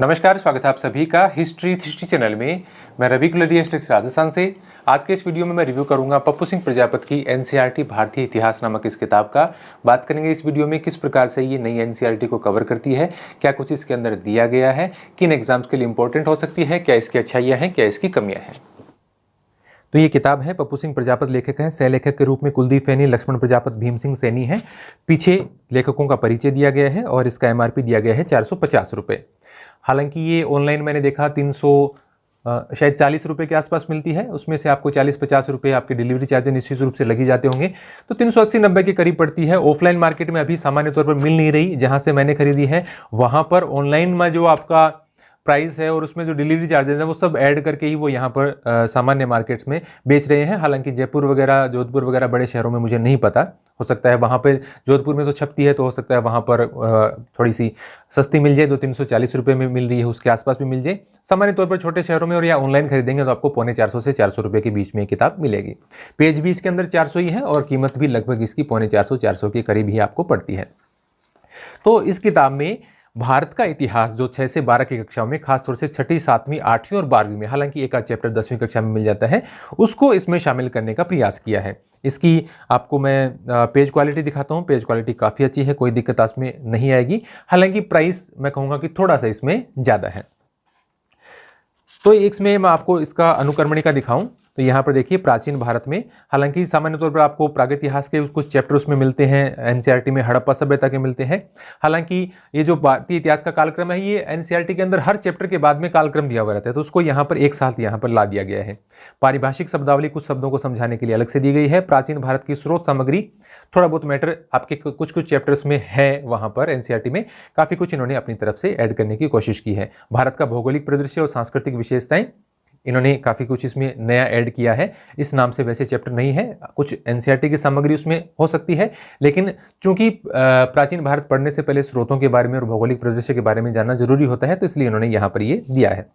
नमस्कार, स्वागत है आप सभी का हिस्ट्री 360 चैनल में। मैं रवि कुलरिया राजस्थान से। आज के इस वीडियो में मैं रिव्यू करूंगा पप्पू सिंह प्रजापति की एनसीईआरटी भारतीय इतिहास नामक इस किताब का। बात करेंगे इस वीडियो में किस प्रकार से ये नई एनसीईआरटी को कवर करती है, क्या कुछ इसके अंदर दिया गया है, किन एग्जाम्स के लिए इंपॉर्टेंट हो सकती है, क्या इसकी अच्छाइयाँ हैं, क्या इसकी कमियाँ हैं। तो ये किताब है, पप्पू सिंह प्रजापति लेखक हैं, सह लेखक के रूप में कुलदीप सैनी, लक्ष्मण प्रजापति, भीम सिंह सैनी हैं। पीछे लेखकों का परिचय दिया गया है और इसका एमआरपी दिया गया है 450 रुपये। हालांकि ये ऑनलाइन मैंने देखा 300 शायद 40 रुपये के आसपास मिलती है। उसमें से आपको 40-50 रुपये आपके डिलीवरी चार्ज निश्चित रूप से लगी जाते होंगे, तो 380-90 के करीब पड़ती है। ऑफलाइन मार्केट में अभी सामान्य तौर पर मिल नहीं रही। जहाँ से मैंने खरीदी है वहाँ पर ऑनलाइन में जो आपका प्राइस है और उसमें जो डिलीवरी चार्जेस है वो सब ऐड करके ही वो यहाँ पर सामान्य मार्केट्स में बेच रहे हैं। हालांकि जयपुर वगैरह, जोधपुर वगैरह बड़े शहरों में मुझे नहीं पता, हो सकता है वहाँ पे, जोधपुर में तो छपती है तो हो सकता है वहाँ पर थोड़ी सी सस्ती मिल जाए, जो 340 रुपये में मिल रही है उसके आसपास भी मिल जाए। सामान्य तौर पर छोटे शहरों में और या ऑनलाइन खरीदेंगे तो आपको 450 से 400 रुपये के बीच में ये किताब मिलेगी। पेज भी इसके अंदर 400 ही है और कीमत भी लगभग इसकी 450 के करीब ही आपको पड़ती है। तो इस किताब में भारत का इतिहास जो 6 से 12 की कक्षाओं में, खासतौर से 6ठी, 7वीं, 8वीं और 12वीं में, हालांकि एक आध चैप्टर 10वीं कक्षा में मिल जाता है, उसको इसमें शामिल करने का प्रयास किया है। इसकी आपको मैं पेज क्वालिटी दिखाता हूँ। पेज क्वालिटी काफ़ी अच्छी है, कोई दिक्कत इसमें नहीं आएगी। हालांकि प्राइस मैं कहूँगा कि थोड़ा सा इसमें ज़्यादा है। तो इसमें मैं आपको इसका अनुक्रमणिका दिखाऊं तो यहाँ पर देखिए, प्राचीन भारत में, हालांकि सामान्य तौर पर आपको प्रागैतिहास के कुछ चैप्टर उसमें मिलते हैं, एनसीईआरटी में हड़प्पा सभ्यता के मिलते हैं। हालांकि ये जो भारतीय इतिहास का कालक्रम है, ये एनसीईआरटी के अंदर हर चैप्टर के बाद में कालक्रम दिया हुआ रहता है, तो उसको यहाँ पर एक साथ यहाँ पर ला दिया गया है। पारिभाषिक शब्दावली कुछ शब्दों को समझाने के लिए अलग से दी गई है। प्राचीन भारत की स्रोत सामग्री, थोड़ा बहुत मैटर आपके कुछ चैप्टर्स में है, वहाँ पर एनसीईआरटी में काफ़ी कुछ इन्होंने अपनी तरफ से ऐड करने की कोशिश की है। भारत का भौगोलिक परिदृश्य और सांस्कृतिक विशेषताएं, इन्होंने काफ़ी कुछ इसमें नया ऐड किया है। इस नाम से वैसे चैप्टर नहीं है, कुछ एनसीईआरटी की सामग्री उसमें हो सकती है, लेकिन चूंकि प्राचीन भारत पढ़ने से पहले स्रोतों के बारे में और भौगोलिक परिदृश्य के बारे में जानना जरूरी होता है, तो इसलिए इन्होंने यहाँ पर ये दिया है।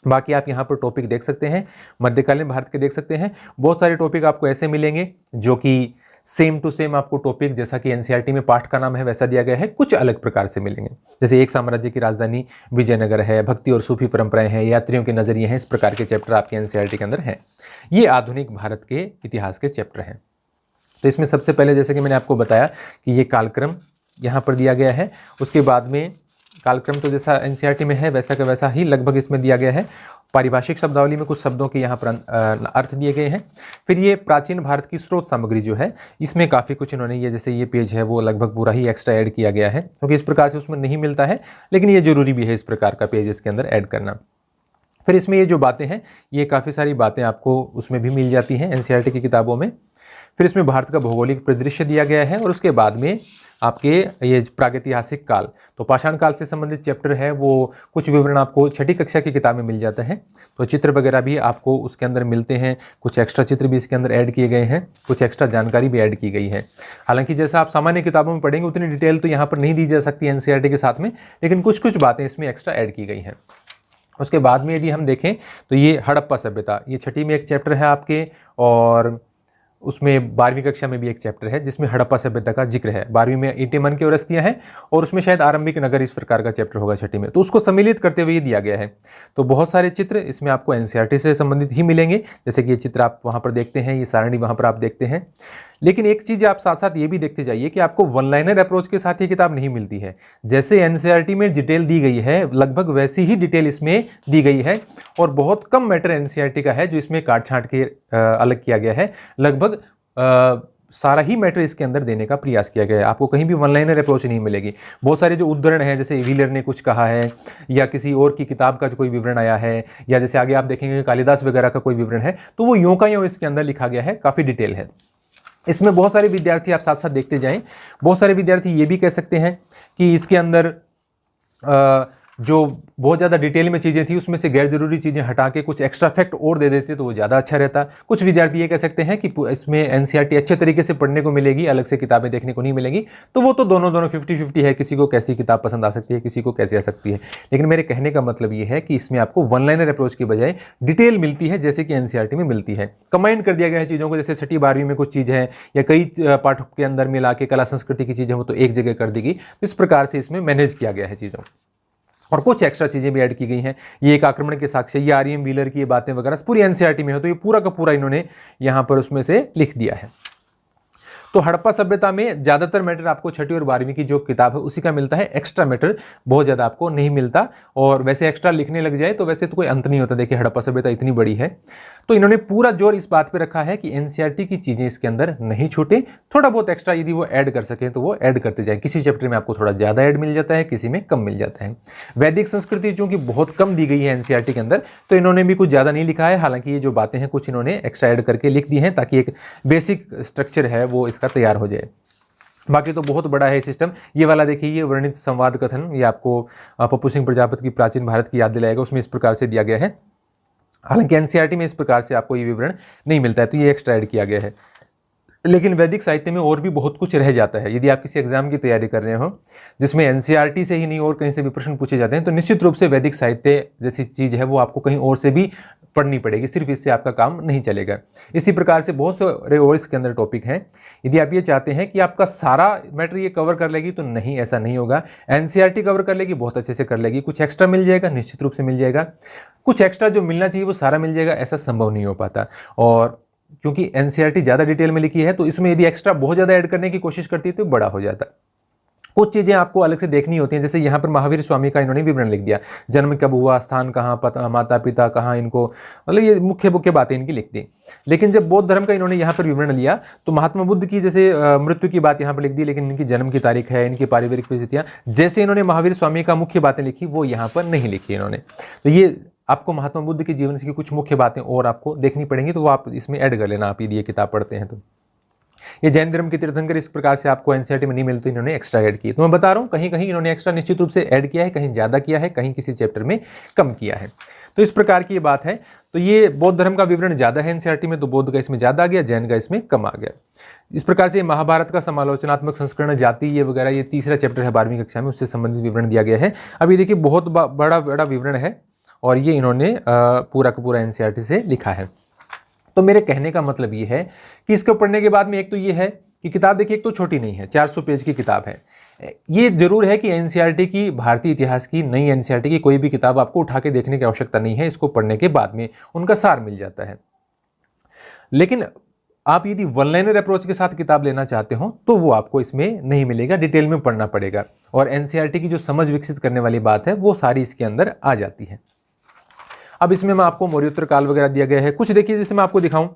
बाकी आप यहाँ पर टॉपिक देख सकते हैं, मध्यकालीन भारत के देख सकते हैं। बहुत सारे टॉपिक आपको ऐसे मिलेंगे जो कि सेम टू सेम आपको टॉपिक, जैसा कि एनसीईआरटी में पाठ का नाम है वैसा दिया गया है, कुछ अलग प्रकार से मिलेंगे। जैसे एक साम्राज्य की राजधानी विजयनगर है, भक्ति और सूफी परंपराएं हैं, यात्रियों के नजरिए हैं, इस प्रकार के चैप्टर आपके एनसीईआरटी के अंदर हैं। ये आधुनिक भारत के इतिहास के चैप्टर हैं। तो इसमें सबसे पहले, जैसे कि मैंने आपको बताया कि ये कालक्रम यहाँ पर दिया गया है। उसके बाद में कालक्रम तो जैसा एनसीईआरटी में है वैसा का वैसा ही लगभग इसमें दिया गया है। पारिभाषिक शब्दावली में कुछ शब्दों के यहाँ पर अर्थ दिए गए हैं। फिर ये प्राचीन भारत की स्रोत सामग्री जो है, इसमें काफ़ी कुछ इन्होंने, ये जैसे ये पेज है वो लगभग पूरा ही एक्स्ट्रा ऐड किया गया है, क्योंकि इस प्रकार से उसमें नहीं मिलता है, लेकिन ये जरूरी भी है इस प्रकार का पेज इसके अंदर ऐड करना। फिर इसमें ये जो बातें हैं, ये काफ़ी सारी बातें आपको उसमें भी मिल जाती हैं एनसीईआरटी की किताबों में। फिर इसमें भारत का भौगोलिक परिदृश्य दिया गया है और उसके बाद में आपके ये प्रागैतिहासिक काल, तो पाषाण काल से संबंधित चैप्टर है, वो कुछ विवरण आपको 6ठी कक्षा की किताब में मिल जाता है। तो चित्र वगैरह भी आपको उसके अंदर मिलते हैं, कुछ एक्स्ट्रा चित्र भी इसके अंदर ऐड किए गए हैं, कुछ एक्स्ट्रा जानकारी भी ऐड की गई है। हालांकि जैसा आप सामान्य किताबों में पढ़ेंगे उतनी डिटेल तो यहाँ पर नहीं दी जा सकती एनसीईआरटी के साथ में, लेकिन कुछ बातें इसमें एक्स्ट्रा ऐड की गई हैं। उसके बाद में यदि हम देखें तो ये हड़प्पा सभ्यता, ये 6ठी में एक चैप्टर है आपके, और उसमें 12वीं कक्षा में भी एक चैप्टर है जिसमें हड़प्पा सभ्यता का जिक्र है। 12वीं में ईंटें मन की औरस्तियां हैं और उसमें शायद आरंभिक नगर, इस प्रकार का चैप्टर होगा 6ठी में, तो उसको सम्मिलित करते हुए ये दिया गया है। तो बहुत सारे चित्र इसमें आपको एनसीईआरटी से संबंधित ही मिलेंगे, जैसे कि ये चित्र आप वहाँ पर देखते हैं, ये सारणी वहाँ पर आप देखते हैं। लेकिन एक चीज़ आप साथ साथ ये भी देखते जाइए कि आपको वन लाइनर अप्रोच के साथ ये किताब नहीं मिलती है। जैसे एनसीईआरटी में डिटेल दी गई है, लगभग वैसी ही डिटेल इसमें दी गई है, और बहुत कम मैटर एनसीईआरटी का है जो इसमें काट छांट के अलग किया गया है। लगभग सारा ही मैटर इसके अंदर देने का प्रयास किया गया है। आपको कहीं भी वन लाइनर अप्रोच नहीं मिलेगी। बहुत सारे जो उद्धरण हैं, जैसे व्हीलर ने कुछ कहा है या किसी और की किताब का जो कोई विवरण आया है, या जैसे आगे आप देखेंगे कालिदास वगैरह का कोई विवरण है, तो वो यूं का यूं इसके अंदर लिखा गया है, काफ़ी डिटेल है। इसमें बहुत सारे विद्यार्थी, आप साथ साथ देखते जाएं, बहुत सारे विद्यार्थी ये भी कह सकते हैं कि इसके अंदर जो बहुत ज़्यादा डिटेल में चीज़ें थी उसमें से गैर जरूरी चीज़ें हटा के कुछ एक्स्ट्रा फैक्ट और दे देते तो वो ज़्यादा अच्छा रहता। कुछ विद्यार्थी ये कह सकते हैं कि इसमें एनसीईआरटी अच्छे तरीके से पढ़ने को मिलेगी, अलग से किताबें देखने को नहीं मिलेगी। तो वो तो दोनों 50-50 है, किसी को कैसी किताब पसंद आ सकती है, किसी को कैसी आ सकती है। लेकिन मेरे कहने का मतलब ये है कि इसमें आपको वन लाइनर अप्रोच की बजाय डिटेल मिलती है, जैसे कि एनसीईआरटी में मिलती है। कंबाइन कर दिया गया है चीज़ों को, जैसे 6ठी 12वीं में कुछ चीज़ है या कई पाठों के अंदर मिला के कला संस्कृति की चीज़ें हो तो एक जगह कर देगी। इस प्रकार से इसमें मैनेज किया गया है चीज़ों। और कुछ एक्स्ट्रा चीज़ें भी ऐड की गई हैं। ये एक आक्रमण के साक्ष्य, ये आर्यम व्हीलर की ये बातें वगैरह पूरी एनसीईआरटी में है, तो ये पूरा का पूरा इन्होंने यहाँ पर उसमें से लिख दिया है। तो हड़प्पा सभ्यता में ज्यादातर मैटर आपको छठी और 12वीं की जो किताब है उसी का मिलता है, एक्स्ट्रा मैटर बहुत ज्यादा आपको नहीं मिलता। और वैसे एक्स्ट्रा लिखने लग जाए तो वैसे तो कोई अंत नहीं होता। देखिए हड़प्पा सभ्यता इतनी बड़ी है, तो इन्होंने पूरा जोर इस बात पे रखा है कि एनसीईआरटी की चीजें इसके अंदर नहीं छूटे, थोड़ा बहुत एक्स्ट्रा यदि वो ऐड कर सके तो वो ऐड करते जाए। किसी चैप्टर में आपको थोड़ा ज्यादा ऐड मिल जाता है, किसी में कम मिल जाता है। वैदिक संस्कृति चूंकि बहुत कम दी गई है एनसीईआरटी के अंदर, तो इन्होंने भी कुछ ज्यादा नहीं लिखा है। हालांकि ये जो बातें हैं कुछ इन्होंने एक्स्ट्रा ऐड करके लिख दी हैं ताकि एक बेसिक स्ट्रक्चर है वो इसका तैयार हो जाए। बाकी तो बहुत बड़ा है सिस्टम। ये वाला देखिए, ये वर्णित संवाद कथन, ये आपको पप्पू सिंह प्रजापति की प्राचीन भारत की याद दिलाएगा, उसमें इस प्रकार से दिया गया है। हालांकि एनसीईआरटी में इस प्रकार से आपको ये विवरण नहीं मिलता है, तो ये एक्स्ट्रा ऐड किया गया है। लेकिन वैदिक साहित्य में और भी बहुत कुछ रह जाता है। यदि आप किसी एग्जाम की तैयारी कर रहे हो जिसमें एनसीईआरटी से ही नहीं और कहीं से भी प्रश्न पूछे जाते हैं, तो निश्चित रूप से वैदिक साहित्य जैसी चीज है वो आपको कहीं और से भी पढ़नी पड़ेगी, सिर्फ इससे आपका काम नहीं चलेगा। इसी प्रकार से बहुत सारे और इसके अंदर टॉपिक हैं। यदि आप ये चाहते हैं कि आपका सारा मैटर ये कवर कर लेगी, तो नहीं, ऐसा नहीं होगा। एनसीईआरटी कवर कर लेगी, बहुत अच्छे से कर लेगी। कुछ एक्स्ट्रा मिल जाएगा, निश्चित रूप से मिल जाएगा। कुछ एक्स्ट्रा जो मिलना चाहिए वो सारा मिल जाएगा, ऐसा संभव नहीं हो पाता। और क्योंकि एनसीईआरटी ज्यादा डिटेल में लिखी है, तो इसमें यदि एक्स्ट्रा बहुत ज्यादा ऐड करने की कोशिश करती है तो बड़ा हो जाता है। कुछ चीजें आपको अलग से देखनी होती हैं, जैसे यहाँ पर महावीर स्वामी का इन्होंने विवरण लिख दिया, जन्म कब हुआ, स्थान कहाँ, माता पिता कहाँ, इनको मतलब ये मुख्य मुख्य बातें इनकी लिख दी। लेकिन जब बौद्ध धर्म का इन्होंने यहाँ पर विवरण लिया तो महात्मा बुद्ध की जैसे मृत्यु की बात यहाँ पर लिख दी, लेकिन इनकी जन्म की तारीख है, इनकी पारिवारिक परिस्थितियाँ, जैसे इन्होंने महावीर स्वामी का मुख्य बातें लिखी वो यहाँ पर नहीं लिखी इन्होंने। तो ये आपको महात्मा बुद्ध के जीवन से कुछ मुख्य बातें और आपको देखनी पड़ेंगी, तो वो आप इसमें ऐड कर लेना, आप यदि ये किताब पढ़ते हैं तो। ये जैन धर्म के तीर्थंकर इस प्रकार से आपको एनसीईआरटी में नहीं मिलते, इन्होंने एक्स्ट्रा ऐड की। तो मैं बता रहा हूँ कहीं कहीं इन्होंने एक्स्ट्रा निश्चित रूप से ऐड किया है, कहीं ज्यादा किया है, कहीं किसी चैप्टर में कम किया है। तो इस प्रकार की ये बात है। तो ये बौद्ध धर्म का विवरण ज्यादा है एनसीईआरटी में, तो बौद्ध का इसमें ज्यादा आ गया, जैन का इसमें कम आ गया। इस प्रकार से महाभारत का समालोचनात्मक संस्करण, जाति ये वगैरह, ये तीसरा चैप्टर है 12वीं कक्षा में, उससे संबंधित विवरण दिया गया है। अब ये देखिए बहुत बड़ा बड़ा विवरण है और ये इन्होंने पूरा का पूरा एनसीईआरटी से लिखा है। तो मेरे कहने का मतलब ये है कि इसको पढ़ने के बाद में एक तो ये है कि किताब देखिए एक तो छोटी नहीं है, 400 पेज की किताब है। ये जरूर है कि एनसीईआरटी की, भारतीय इतिहास की, नई एनसीईआरटी की कोई भी किताब आपको उठा के देखने की आवश्यकता नहीं है, इसको पढ़ने के बाद में उनका सार मिल जाता है। लेकिन आप यदि वन लाइनर अप्रोच के साथ किताब लेना चाहते हो तो वो आपको इसमें नहीं मिलेगा, डिटेल में पढ़ना पड़ेगा। और एनसीईआरटी की जो समझ विकसित करने वाली बात है वो सारी इसके अंदर आ जाती है। अब इसमें मैं आपको मौर्योत्तर काल वगैरह दिया गया है, कुछ देखिए जैसे मैं आपको दिखाऊं,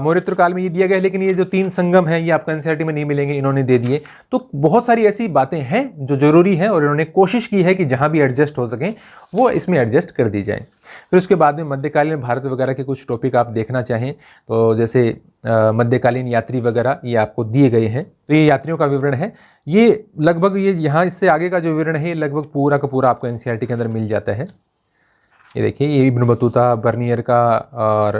मौर्योत्तर काल में ये दिया गया है, लेकिन ये जो 3 संगम है ये आपको एनसीईआरटी में नहीं मिलेंगे, इन्होंने दे दिए। तो बहुत सारी ऐसी बातें हैं जो जरूरी है और इन्होंने कोशिश की है कि जहां भी एडजस्ट हो सकें वो इसमें एडजस्ट कर दी जाए। फिर उसके बाद में मध्यकालीन भारत वगैरह के कुछ टॉपिक आप देखना चाहें तो जैसे मध्यकालीन यात्री वगैरह ये आपको दिए गए हैं। तो ये यात्रियों का विवरण है, ये लगभग ये यहाँ इससे आगे का जो विवरण है ये लगभग पूरा का पूरा आपको एनसीईआरटी के अंदर मिल जाता है। ये देखिए, ये इब्न बतूता, बर्नियर का और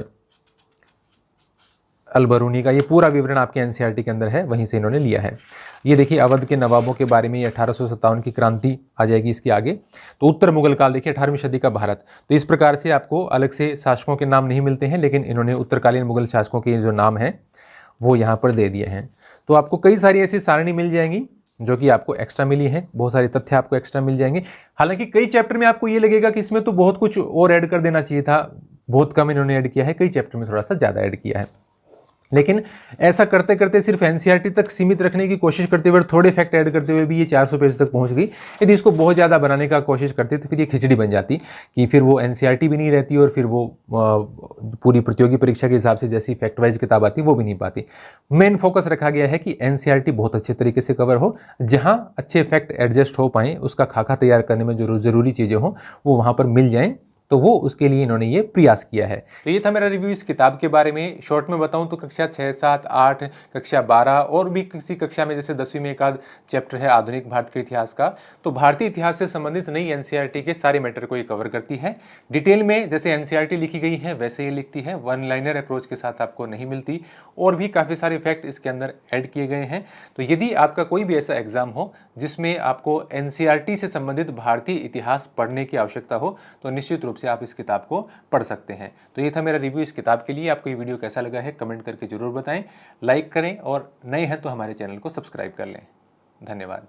अल-बरूनी का ये पूरा विवरण आपके एनसीईआरटी के अंदर है, वहीं से इन्होंने लिया है। ये देखिए अवध के नवाबों के बारे में, ये 1857 की क्रांति आ जाएगी इसके आगे। तो उत्तर मुगल काल देखिए 18वीं सदी का भारत। तो इस प्रकार से आपको अलग से शासकों के नाम नहीं मिलते हैं, लेकिन इन्होंने उत्तरकालीन मुगल शासकों के जो नाम हैं वो यहाँ पर दे दिए हैं। तो आपको कई सारी ऐसी सारणी मिल जाएंगी जो कि आपको एक्स्ट्रा मिली है, बहुत सारे तथ्य आपको एक्स्ट्रा मिल जाएंगे। हालांकि कई चैप्टर में आपको ये लगेगा कि इसमें तो बहुत कुछ और ऐड कर देना चाहिए था, बहुत कम इन्होंने ऐड किया है, कई चैप्टर में थोड़ा सा ज़्यादा ऐड किया है। लेकिन ऐसा करते करते सिर्फ एनसीईआरटी तक सीमित रखने की कोशिश करते हुए, थोड़े फैक्ट ऐड करते हुए भी ये 400 पेज तक पहुंच गई। यदि इसको बहुत ज़्यादा बनाने का कोशिश करते तो फिर ये खिचड़ी बन जाती कि फिर वो एनसीईआरटी भी नहीं रहती और फिर वो पूरी प्रतियोगी परीक्षा के हिसाब से जैसी फैक्ट वाइज किताब आती वो भी नहीं पाती। मेन फोकस रखा गया है कि एनसीईआरटी बहुत अच्छे तरीके से कवर हो, जहाँ अच्छे फैक्ट एडजस्ट हो पाएँ, उसका खाका तैयार करने में जो ज़रूरी चीज़ें हों वो वहाँ पर मिल जाएँ, तो वो उसके लिए इन्होंने ये प्रयास किया है। तो ये था मेरा रिव्यू इस किताब के बारे में। शॉर्ट में बताऊं तो कक्षा 6, 7, 8, कक्षा 12 और भी किसी कक्षा में जैसे 10वीं में एक आध चैप्टर है आधुनिक भारत के इतिहास का, तो भारतीय इतिहास से संबंधित नई एनसीईआरटी के सारे मैटर को ये कवर करती है। डिटेल में जैसे एनसीईआरटी लिखी गई है वैसे ही लिखती है, वन लाइनर अप्रोच के साथ आपको नहीं मिलती, और भी काफ़ी सारे फैक्ट इसके अंदर ऐड किए गए हैं। तो यदि आपका कोई भी ऐसा एग्जाम हो जिसमें आपको एनसीईआरटी से संबंधित भारतीय इतिहास पढ़ने की आवश्यकता हो, तो निश्चित रूप से आप इस किताब को पढ़ सकते हैं। तो ये था मेरा रिव्यू इस किताब के लिए। आपको ये वीडियो कैसा लगा है कमेंट करके जरूर बताएं, लाइक करें और नए हैं तो हमारे चैनल को सब्सक्राइब कर लें। धन्यवाद।